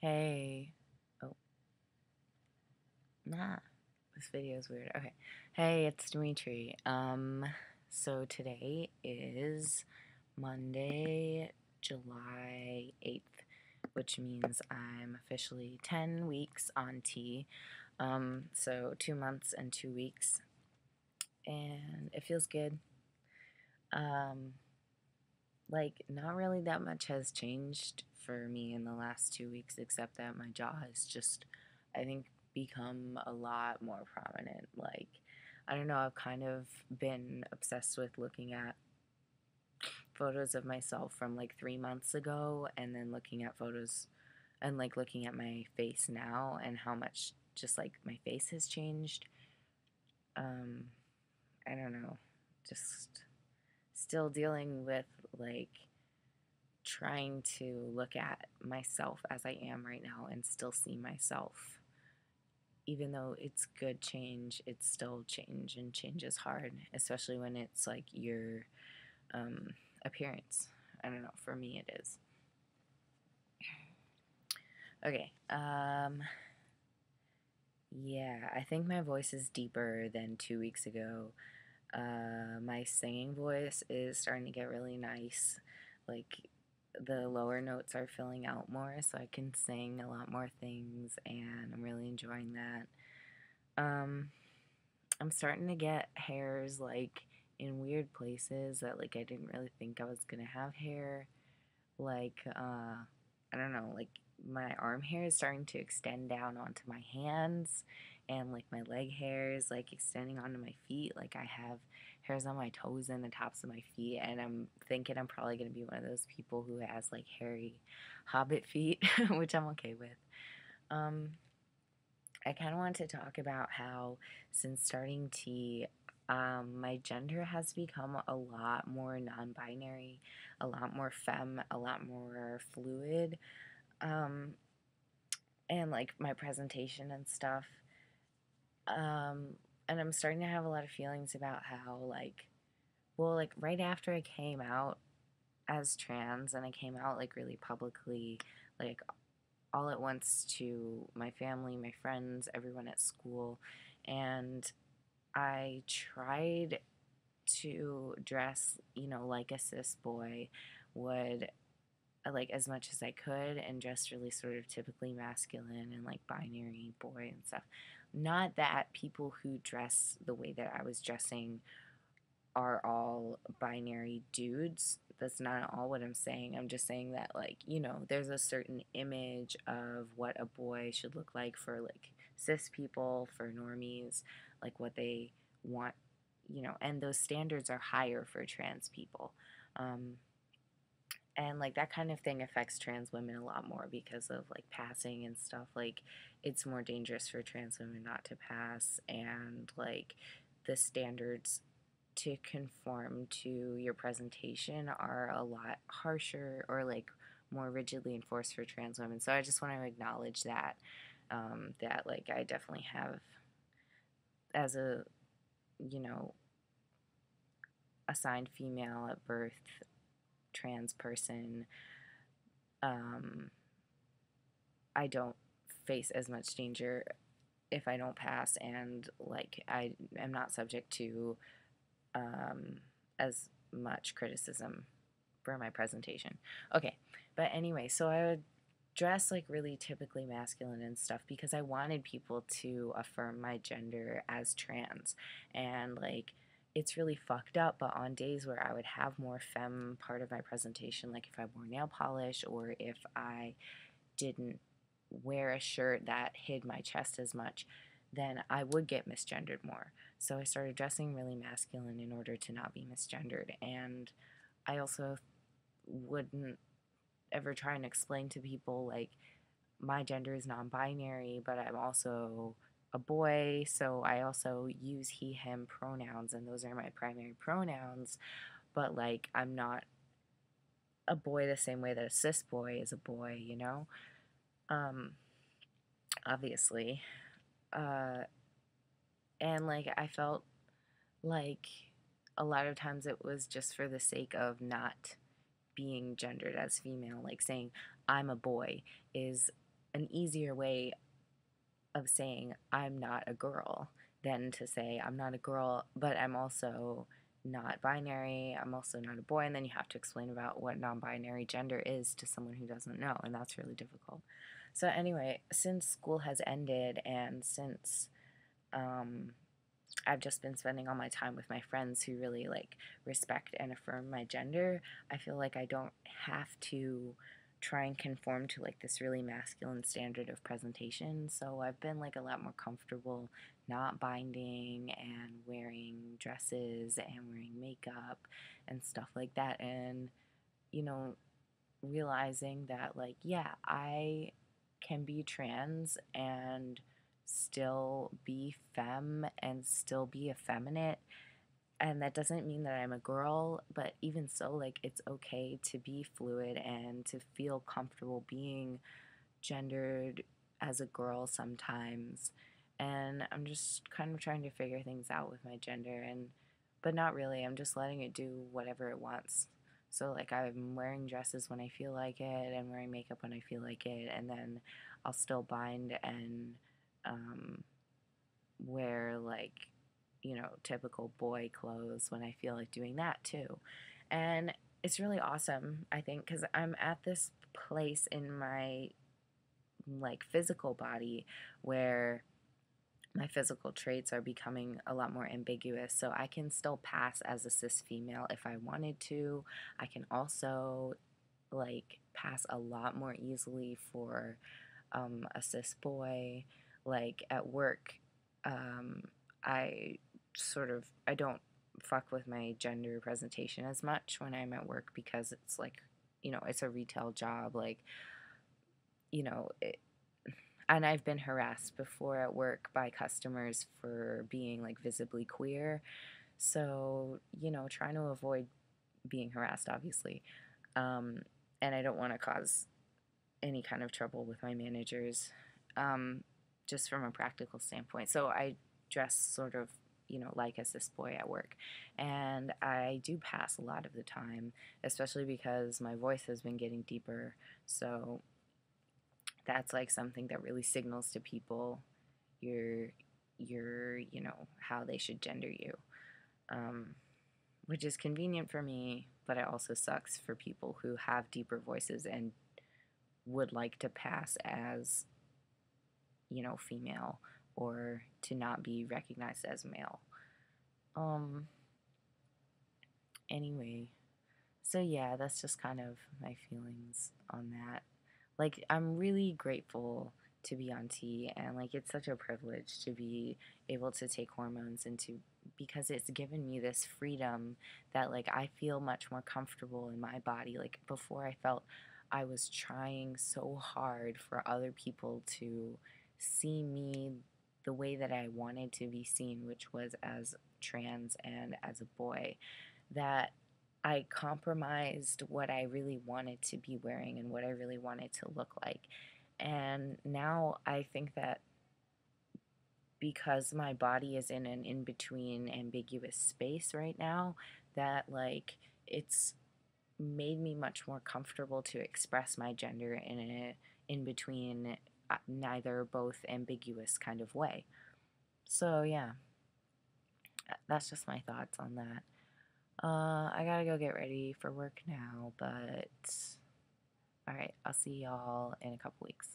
Hey. Oh, nah. This video is weird. Okay. Hey, it's Dimitri. So today is Monday, July 8th, which means I'm officially 10 weeks on T. So 2 months and 2 weeks. And it feels good. Um, not really that much has changed for me in the last 2 weeks, except that my jaw has just, I think, become a lot more prominent. I don't know, I've kind of been obsessed with looking at photos of myself from like 3 months ago and then looking at photos and like looking at my face now and how much just like my face has changed. Um, I don't know, just still dealing with like trying to look at myself as I am right now and still see myself. Even though it's good change, it's still change, and change is hard, especially when it's like your um, appearance. I don't know, for me it is. Okay, yeah, I think my voice is deeper than 2 weeks ago. My singing voice is starting to get really nice. Like, the lower notes are filling out more, so I can sing a lot more things, and I'm really enjoying that. Um, I'm starting to get hairs like in weird places that like I didn't really think I was gonna have hair. I don't know, like my arm hair is starting to extend down onto my hands, and like my leg hair is like extending onto my feet. Like I have hairs on my toes and the tops of my feet, and I'm thinking I'm probably gonna be one of those people who has like hairy hobbit feet, which I'm okay with. Um, I kind of want to talk about how since starting T, my gender has become a lot more non binary, a lot more femme, a lot more fluid, um, and like my presentation and stuff. And I'm starting to have a lot of feelings about how, like, right after I came out as trans and I came out, like, really publicly, like, all at once to my family, my friends, everyone at school, and I tried to dress, like a cis boy would, like as much as I could, and dress really sort of typically masculine and like binary boy and stuff. Not that people who dress the way that I was dressing are all binary dudes. That's not at all what I'm saying. I'm just saying that, like, there's a certain image of what a boy should look like for, like, cis people, for normies, like, what they want, and those standards are higher for trans people. Um, and, like, that kind of thing affects trans women a lot more because of, like, passing and stuff. Like, it's more dangerous for trans women not to pass, and, like, the standards to conform to your presentation are a lot harsher or like more rigidly enforced for trans women. So I just want to acknowledge that that like I definitely have as a you know assigned female at birth trans person. um, I don't face as much danger if I don't pass, and like I am not subject to um, as much criticism for my presentation. Okay, but anyway, so I would dress like really typically masculine and stuff because I wanted people to affirm my gender as trans. And like, it's really fucked up, but on days where I would have more femme part of my presentation, like if I wore nail polish or if I didn't wear a shirt that hid my chest as much, then I would get misgendered more. So I started dressing really masculine in order to not be misgendered. And I also wouldn't ever try and explain to people like my gender is non-binary, but I'm also a boy, so I also use he him pronouns, and those are my primary pronouns. But like I'm not a boy the same way that a cis boy is a boy, um obviously. uh and like I felt like a lot of times it was just for the sake of not being gendered as female, like saying I'm a boy is an easier way of saying I'm not a girl than to say I'm not a girl, but I'm also not binary, I'm also not a boy, and then you have to explain about what non-binary gender is to someone who doesn't know, and that's really difficult. So anyway, since school has ended and since um, I've just been spending all my time with my friends who really like respect and affirm my gender, I feel like I don't have to try and conform to like this really masculine standard of presentation. So I've been like a lot more comfortable not binding and wearing dresses and wearing makeup and stuff like that. And, you know, realizing that like, yeah, I can be trans and still be femme and still be effeminate, and that doesn't mean that I'm a girl, but even so, like, it's okay to be fluid and to feel comfortable being gendered as a girl sometimes. And I'm just kind of trying to figure things out with my gender, and but not really. I'm just letting it do whatever it wants. So like I'm wearing dresses when I feel like it and wearing makeup when I feel like it, and then I'll still bind and um, wear like, you know, typical boy clothes when I feel like doing that too. And it's really awesome, I think, because I'm at this place in my like physical body where my physical traits are becoming a lot more ambiguous. So I can still pass as a cis female if I wanted to. I can also like pass a lot more easily for a cis boy. Like at work, um, I I don't fuck with my gender presentation as much when I'm at work because it's like, you know, it's a retail job. Like, you know, and I've been harassed before at work by customers for being like visibly queer. So, you know, trying to avoid being harassed, obviously. Um, and I don't want to cause any kind of trouble with my managers, um, just from a practical standpoint. So I dress sort of, you know, like a cis boy at work. And I do pass a lot of the time, especially because my voice has been getting deeper. So that's like something that really signals to people your you know, how they should gender you, um, which is convenient for me, but it also sucks for people who have deeper voices and would like to pass as, you know, female or to not be recognized as male. Um, anyway, so yeah, that's just kind of my feelings on that. Like, I'm really grateful to be on T, and like, it's such a privilege to be able to take hormones and to because it's given me this freedom that like I feel much more comfortable in my body. Like before I felt I was trying so hard for other people to see me the way that I wanted to be seen, which was as trans and as a boy, that I compromised what I really wanted to be wearing and what I really wanted to look like. And now I think that because my body is in an in between ambiguous space right now, that like it's made me much more comfortable to express my gender in a in between neither both ambiguous kind of way. So yeah, that's just my thoughts on that. I gotta go get ready for work now, but alright, I'll see y'all in a couple weeks.